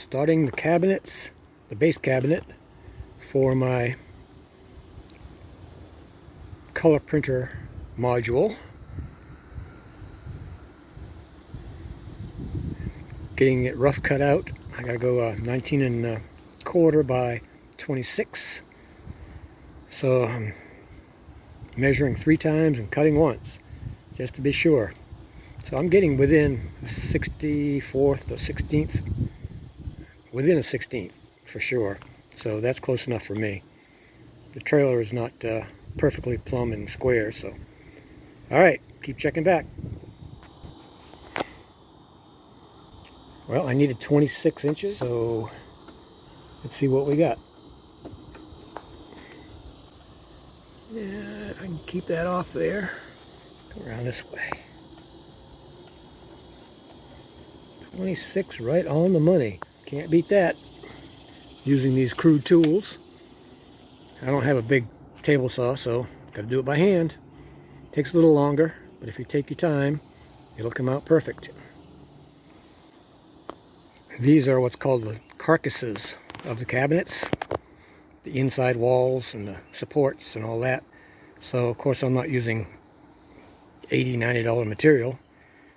Starting the cabinets, the base cabinet for my color printer module. Getting it rough cut out. I gotta go 19¼ by 26. So I'm measuring 3 times and cutting once, just to be sure. So I'm getting within the 64th or 16th, within a 16th for sure. So that's close enough for me. The trailer is not perfectly plumb and square, so. All right, keep checking back. Well, I needed 26 inches, so let's see what we got. Yeah, I can keep that off there. Go around this way. 26, right on the money. Can't beat that. Using these crude tools. I don't have a big table saw, so got to do it by hand. Takes a little longer, but if you take your time, it'll come out perfect. These are what's called the carcasses of the cabinets. The inside walls and the supports and all that. So of course I'm not using $80, $90 material,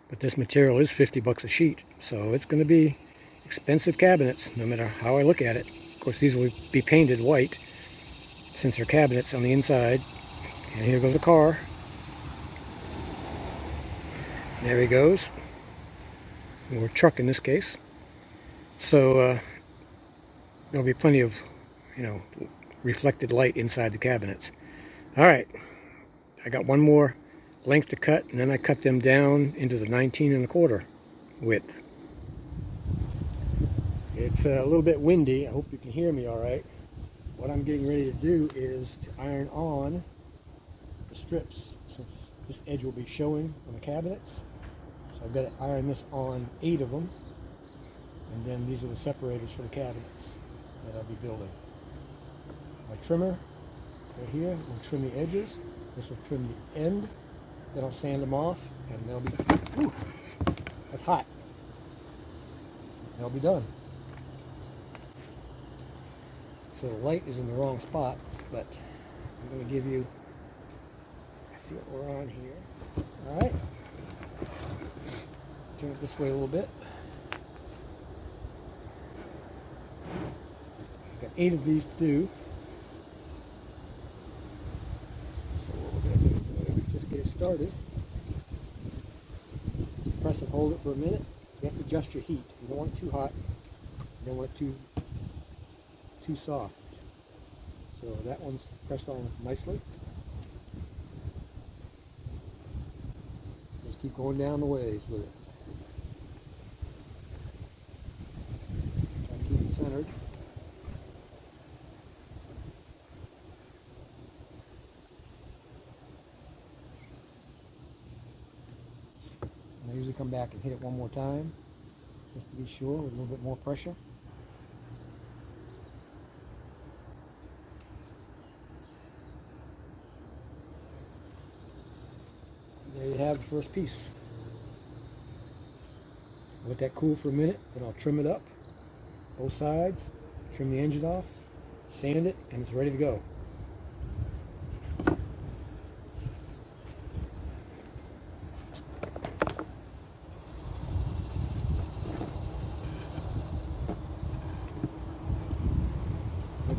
but this material is 50 bucks a sheet. So it's going to be expensive cabinets no matter how I look at it. Of course these will be painted white since they're cabinets on the inside. And here goes the car. There he goes. Or truck in this case. So there'll be plenty of, reflected light inside the cabinets. All right, I got one more length to cut, and then I cut them down into the 19¼ width. It's a little bit windy. I hope you can hear me all right. What I'm getting ready to do is to iron on the strips, since this edge will be showing on the cabinets. So I've got to iron this on 8 of them. And then these are the separators for the cabinets that I'll be building. My trimmer right here will trim the edges. This will trim the end. Then I'll sand them off, and they'll be, ooh, that's hot. They'll be done. So the light is in the wrong spot, but I'm going to give you, see what we're on here. All right. Turn it this way a little bit. Got 8 of these to do. So what we're going to do is just get it started. Press and hold it for a minute. You have to adjust your heat. You don't want it too hot. You don't want it too soft. So that one's pressed on nicely. Just keep going down the ways with it. Try to keep it centered. I usually come back and hit it one more time, just to be sure, with a little bit more pressure. There you have the first piece. Let that cool for a minute, then I'll trim it up, both sides, trim the edges off, sand it, and it's ready to go.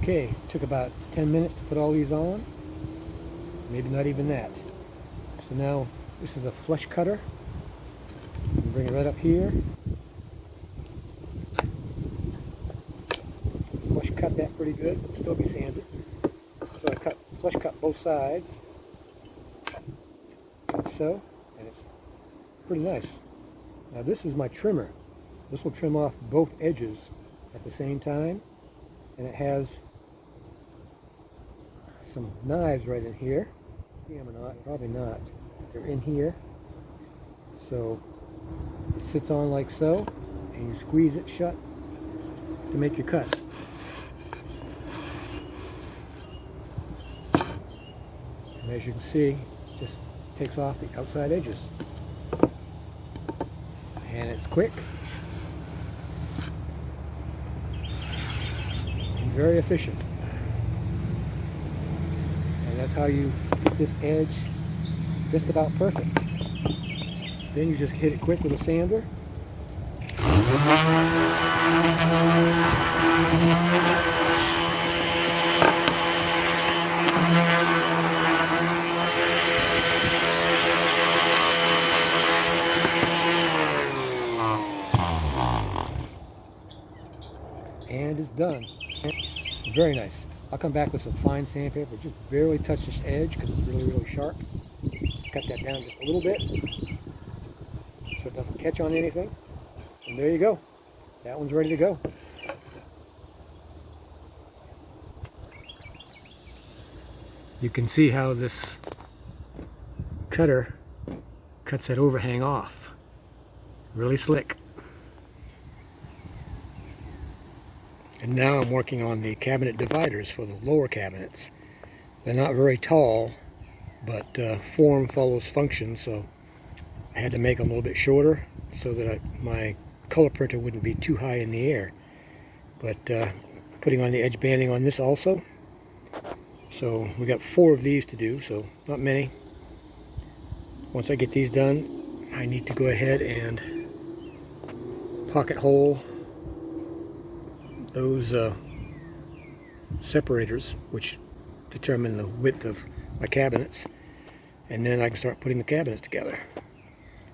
Okay, took about 10 minutes to put all these on, maybe not even that. So now this is a flush cutter. Bring it right up here. Flush cut that pretty good, it'll still be sanded. So I flush cut both sides, like so, and it's pretty nice. Now this is my trimmer. This will trim off both edges at the same time, and it has some knives right in here. See them or not? Probably not. They're in here. So it sits on like so, and you squeeze it shut to make your cuts. And as you can see, it just takes off the outside edges. And it's quick. very efficient. And that's how you get this edge just about perfect. Then you just hit it quick with a sander. And it's done. Very nice. I'll come back with some fine sandpaper, just barely touch this edge because it's really, really sharp. Cut that down just a little bit so it doesn't catch on anything. And there you go. That one's ready to go. You can see how this cutter cuts that overhang off. Really slick. And now I'm working on the cabinet dividers for the lower cabinets. They're not very tall, but form follows function, so I had to make them a little bit shorter so that my color printer wouldn't be too high in the air. But putting on the edge banding on this also. So we got 4 of these to do, so not many. Once I get these done, I need to go ahead and pocket hole those separators, which determine the width of my cabinets, and then I can start putting the cabinets together.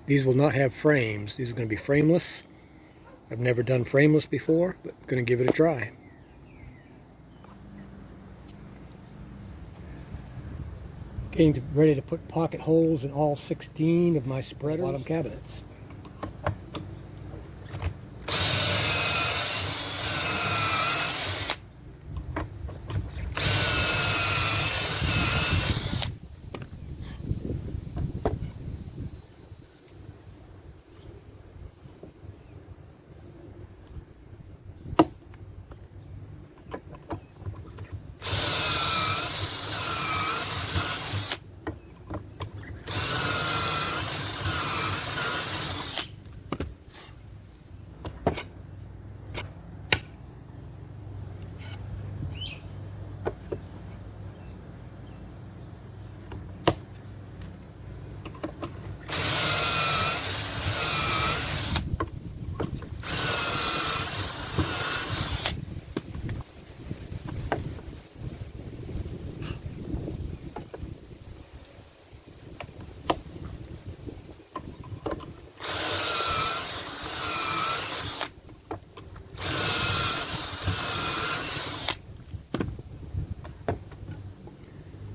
These will not have frames. These are going to be frameless. I've never done frameless before, but I'm going to give it a try. Getting ready to put pocket holes in all 16 of my spreader bottom cabinets.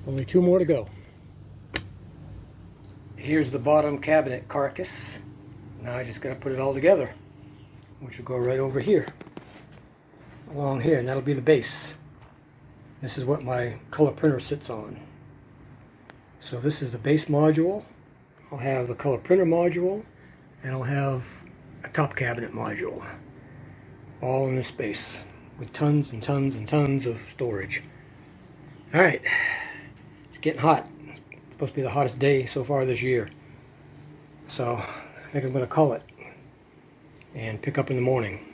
Only 2 more to go. Here's the bottom cabinet carcass. Now I just got to put it all together, which will go right over here, along here, and that'll be the base. This is what my color printer sits on. So this is the base module. I'll have a color printer module, and I'll have a top cabinet module, all in this space, with tons and tons and tons of storage. All right. Getting hot. It's supposed to be the hottest day so far this year. So I think I'm going to call it and pick up in the morning.